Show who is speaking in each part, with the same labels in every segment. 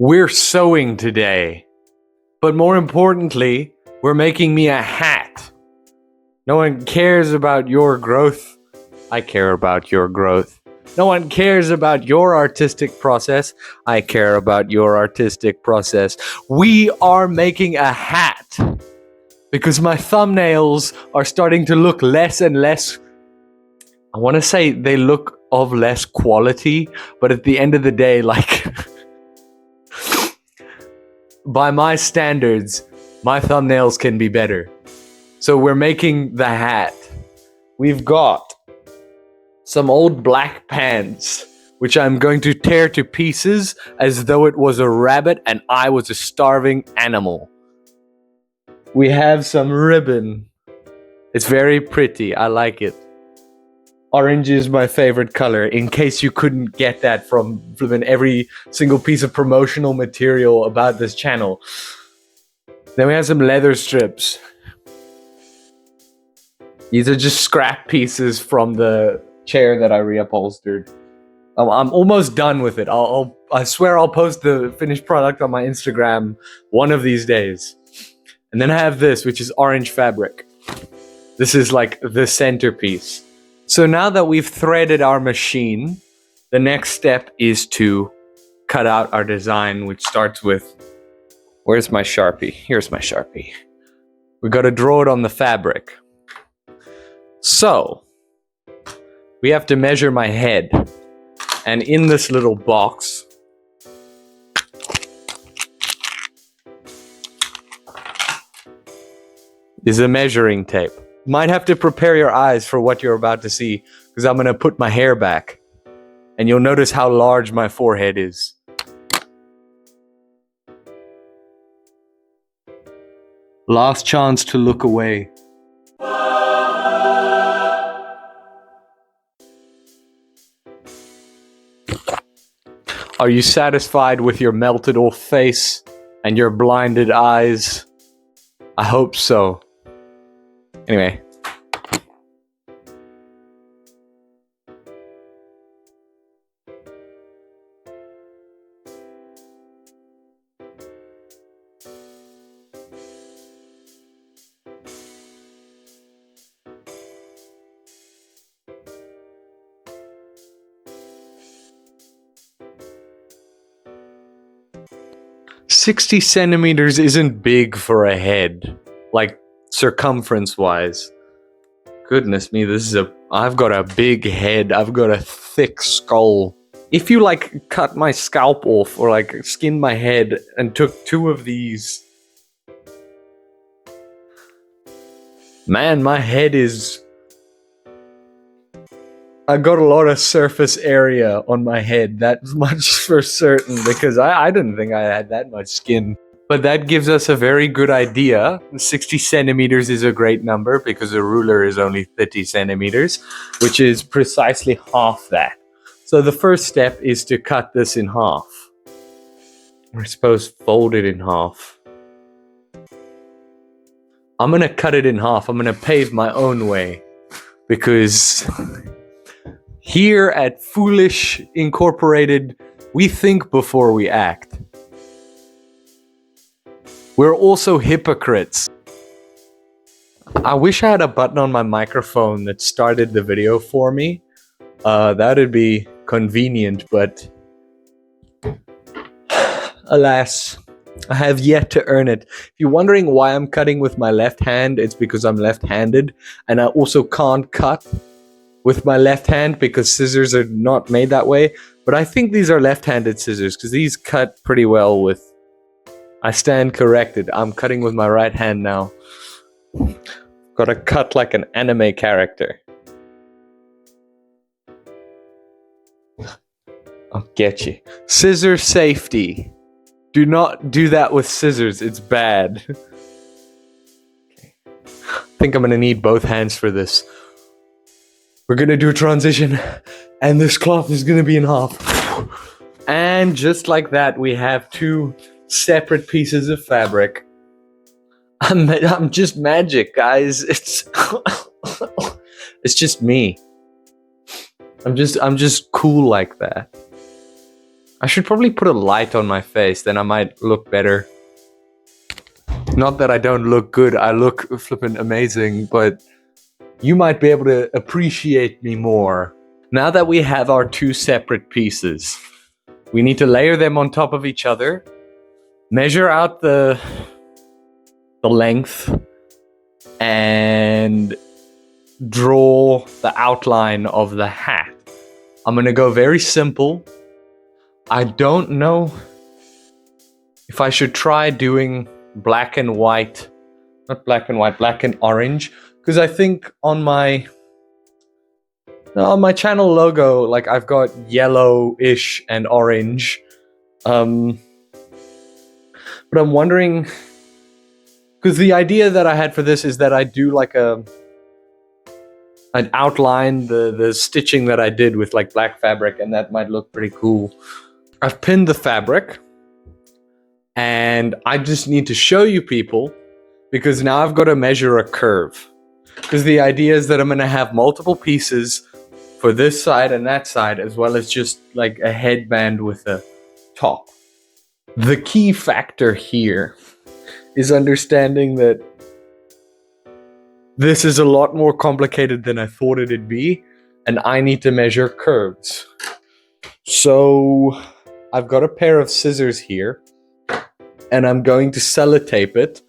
Speaker 1: We're sewing today. But more importantly, we're making me a hat. No one cares about your growth. I care about your growth. No one cares about your artistic process. I care about your artistic process. We are making a hat because my thumbnails are starting to look less and less. I want to say they look of less quality, but at the end of the day, like, by my standards, my thumbnails can be better. So we're making the hat. We've got some old black pants, which I'm going to tear to pieces as though it was a rabbit and I was a starving animal. We have some ribbon. It's very pretty. I like it. Orange is my favorite color, in case you couldn't get that from every single piece of promotional material about this channel. Then we have some leather strips. These are just scrap pieces from the chair that I reupholstered. I'm almost done with it. I swear I'll post the finished product on my Instagram one of these days. And then I have this, which is orange fabric. This is like the centerpiece. So now that we've threaded our machine, the next step is to cut out our design, which starts with... Where's my Sharpie? Here's my Sharpie. We got to draw it on the fabric. So, we have to measure my head. And in this little box, is a measuring tape. Might have to prepare your eyes for what you're about to see, because I'm going to put my hair back. And you'll notice how large my forehead is. Last chance to look away. Are you satisfied with your melted off face and your blinded eyes? I hope so. Anyway. $60 centimeters isn't big for a head, like circumference-wise. Goodness me, I've got a big head, I've got a thick skull. If you like cut my scalp off or like skinned my head and took two of these, man, my head is... I got a lot of surface area on my head, that's much for certain, because I didn't think I had that much skin. But that gives us a very good idea. 60 centimeters is a great number because a ruler is only 30 centimeters, which is precisely half that. So the first step is to cut this in half. Or I suppose fold it in half. I'm going to cut it in half. I'm going to pave my own way. Because... here at Foolish Incorporated, we think before we act. We're also hypocrites. I wish I had a button on my microphone that started the video for me. That'd be convenient, but alas, I have yet to earn it. If you're wondering why I'm cutting with my left hand, it's because I'm left-handed, and I also can't cut with my left hand because scissors are not made that way. But I think these are left-handed scissors because these cut pretty well with... I stand corrected. I'm cutting with my right hand now. Gotta cut like an anime character. I'll get you. Scissor safety. Do not do that with scissors. It's bad. Okay. I think I'm gonna need both hands for this. We're gonna do a transition, and this cloth is gonna be in half. And just like that, we have two separate pieces of fabric. I'm just magic, guys. It's just me. I'm just cool like that. I should probably put a light on my face, then I might look better. Not that I don't look good, I look flippin' amazing, but you might be able to appreciate me more. Now that we have our two separate pieces, we need to layer them on top of each other, measure out the length, and draw the outline of the hat. I'm gonna go very simple. I don't know if I should try doing black and white, not black and white, black and orange, because I think on my channel logo, like I've got yellowish and orange, but I'm wondering, because the idea that I had for this is that I do like I'd outline the stitching that I did with like black fabric, and that might look pretty cool. I've pinned the fabric, and I just need to show you people, because now I've got to measure a curve. Because the idea is that I'm going to have multiple pieces for this side and that side, as well as just like a headband with a top. The key factor here is understanding that this is a lot more complicated than I thought it'd be, and I need to measure curves. So I've got a pair of scissors here, and I'm going to sellotape it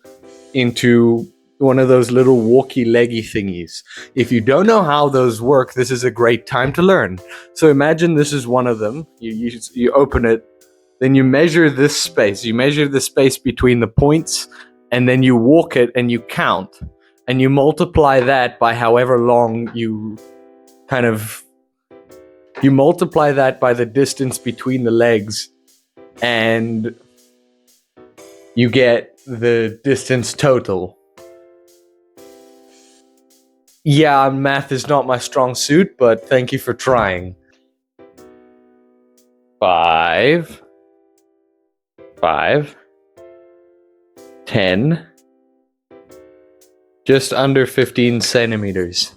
Speaker 1: into one of those little walkie-leggy thingies. If you don't know how those work, this is a great time to learn. So imagine this is one of them. You open it, then you measure this space. You measure the space between the points, and then you walk it and you count. And you multiply that by however long you multiply that by the distance between the legs, and you get the distance total. Yeah, math is not my strong suit, but thank you for trying. 5, 10, just under 15 centimeters.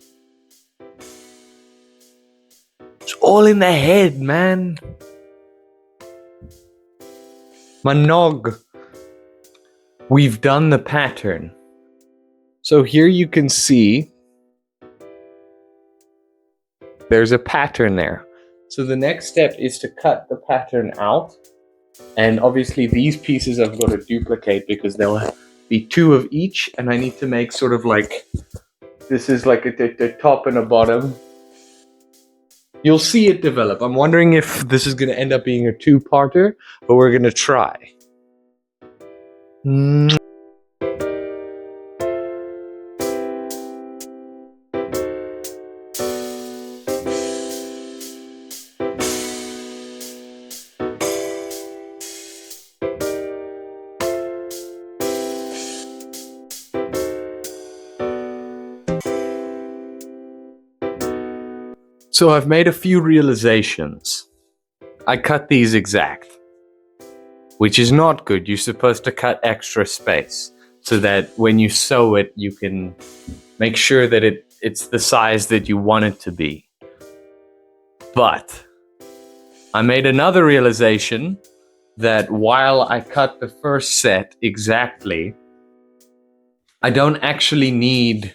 Speaker 1: It's all in the head, man. My nog. We've done the pattern. So here you can see there's a pattern there. So the next step is to cut the pattern out. And obviously these pieces I've got to duplicate because there'll be 2 of each, and I need to make sort of like, this is like a top and a bottom. You'll see it develop. I'm wondering if this is going to end up being a 2-parter, but we're going to try. So I've made a few realizations. I cut these exact, which is not good. You're supposed to cut extra space so that when you sew it, you can make sure that it's the size that you want it to be. But I made another realization that while I cut the first set exactly, I don't actually need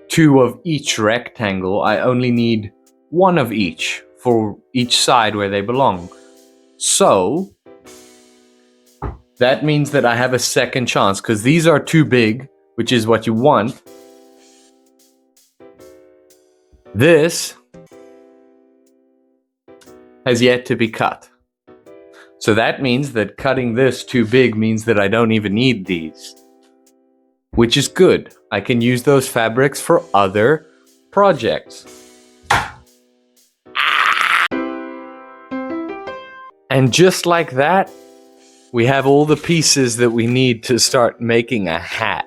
Speaker 1: 2 of each rectangle. I only need 1 of each for each side where they belong. So that means that I have a second chance, because these are too big, which is what you want. This has yet to be cut. So that means that cutting this too big means that I don't even need these, which is good. I can use those fabrics for other projects. And just like that, we have all the pieces that we need to start making a hat.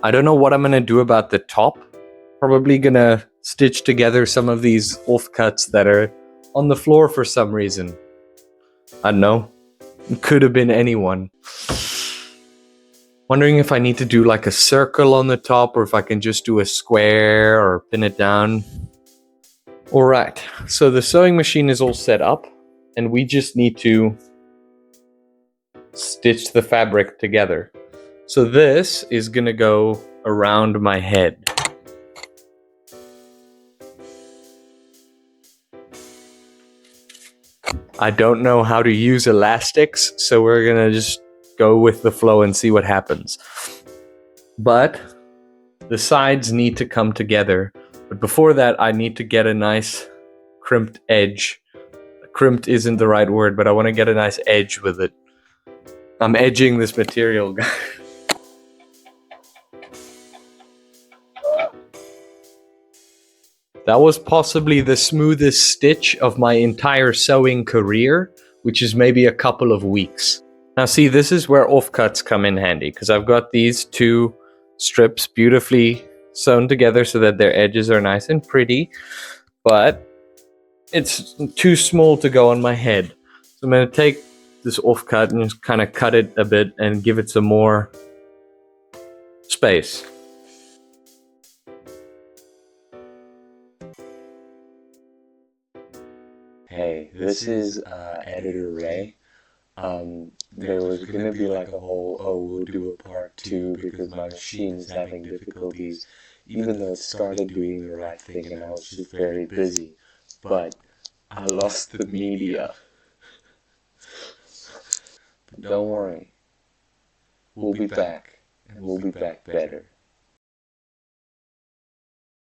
Speaker 1: I don't know what I'm going to do about the top. Probably going to stitch together some of these offcuts that are on the floor for some reason. I don't know. It could have been anyone. Wondering if I need to do like a circle on the top, or if I can just do a square or pin it down. Alright, so the sewing machine is all set up. and we just need to stitch the fabric together. So this is gonna go around my head. I don't know how to use elastics, so we're gonna just go with the flow and see what happens. But the sides need to come together. But before that, I need to get a nice crimped edge. Crimped isn't the right word, but I want to get a nice edge with it. I'm edging this material, guys. That was possibly the smoothest stitch of my entire sewing career, which is maybe a couple of weeks. Now see, this is where offcuts come in handy, because I've got these two strips beautifully sewn together so that their edges are nice and pretty, but it's too small to go on my head. So I'm going to take this offcut and just kind of cut it a bit and give it some more space.
Speaker 2: Hey, this is Editor Ray. There was gonna be like a whole, oh, we'll do a part two because my machine is having difficulties, even though it started doing the right thing and I was just very busy. But I lost the media. But don't worry, we'll be back, and we'll be back better.